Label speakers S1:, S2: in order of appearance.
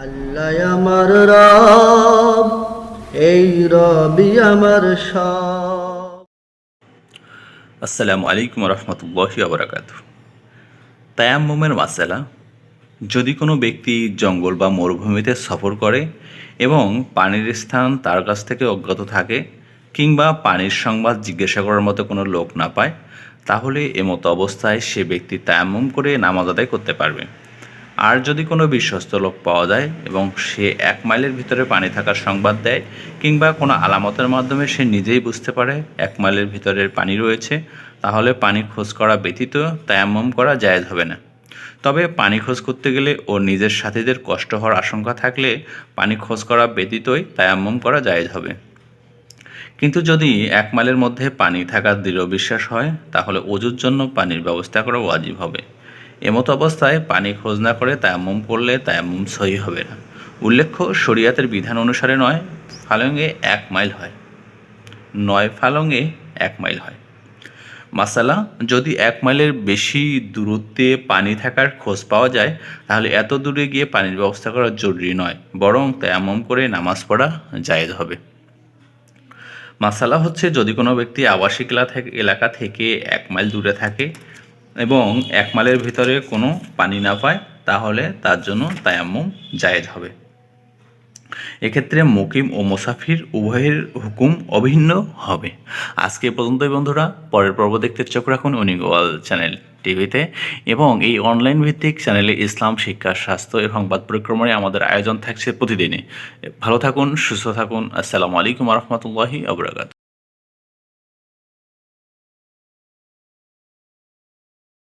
S1: আল্লাহ আমার রব, এই রবি আমার সব।
S2: আসসালামু আলাইকুম রহমতুল্লাহি ওয়া বারাকাতুহু। তায়াম্মুমের মাসালা। যদি কোনো ব্যক্তি জঙ্গল বা মরুভূমিতে সফর করে এবং পানির স্থান তার কাছ থেকে অজ্ঞাত থাকে, কিংবা পানির সংবাদ জিজ্ঞাসা করার মতো কোনো লোক না পায়, তাহলে এমতো অবস্থায় সে ব্যক্তি তায়াম্মুম করে নামাজ আদায় করতে পারবে। আর যদি কোনো বিশ্বস্ত লোক পাওয়া যায় এবং সে 1 মাইলের ভিতরে পানি থাকার সংবাদ দেয়, কিংবা কোনো আলামতের মাধ্যমে সে নিজেই বুঝতে পারে 1 মাইলের ভিতরে পানি রয়েছে, তাহলে পানি খোঁজ করা ব্যতীত তায়াম্মুম করা জায়েজ হবে না। তবে পানি খোঁজ করতে গেলে ও নিজের সাথীদের কষ্ট হওয়ার আশঙ্কা থাকলে পানি খোঁজ করা ব্যতীতই তায়াম্মুম করা জায়েজ হবে। কিন্তু যদি 1 মাইলের মধ্যে পানি থাকার দৃঢ় বিশ্বাস হয়, তাহলে ওযুর জন্য পানির ব্যবস্থা করা ওয়াজিব হবে। এমতো অবস্থায় পানি খোঁজ না করে তায়াম্মুম করলে তায়াম্মুম সহিহ হবে না। উল্লেখ্য, শরীয়তের বিধান অনুসারে 9 ফালঙে 1 মাইল হয়। 9 ফালঙে 1 মাইল হয়। মাসালা: যদি 1 মাইলের বেশি দূরত্বে পানি থাকার খোঁজ পাওয়া যায়, তাহলে এত দূরে গিয়ে পানির ব্যবস্থা করা জরুরি নয়, বরং তায়াম্মুম করে নামাজ পড়া জায়েজ হবে। মাসালা হচ্ছে, যদি কোনো ব্যক্তি আবাসিক এলাকা থেকে 1 মাইল দূরে থাকে এবং 1 মাইলের ভিতরে কোনো পানি না পায়, তাহলে তার জন্য তায়াম্মুম জায়েজ হবে। এক্ষেত্রে মুকিম ও মুসাফির উভয়ের হুকুম অভিন্ন হবে। আজকে এ পর্যন্তই বন্ধুরা। পরের পর্ব দেখতে চোখ রাখুন উনিগোয়াল চ্যানেল টিভিতে, এবং এই অনলাইন ভিত্তিক চ্যানেলে ইসলাম শিক্ষা, স্বাস্থ্য এবং বাদ পরিক্রমায় আমাদের আয়োজন থাকছে প্রতিদিনই। ভালো থাকুন, সুস্থ থাকুন। আসসালামু আলাইকুম রহমতুল্লাহি ওয়া বারাকাতুহু।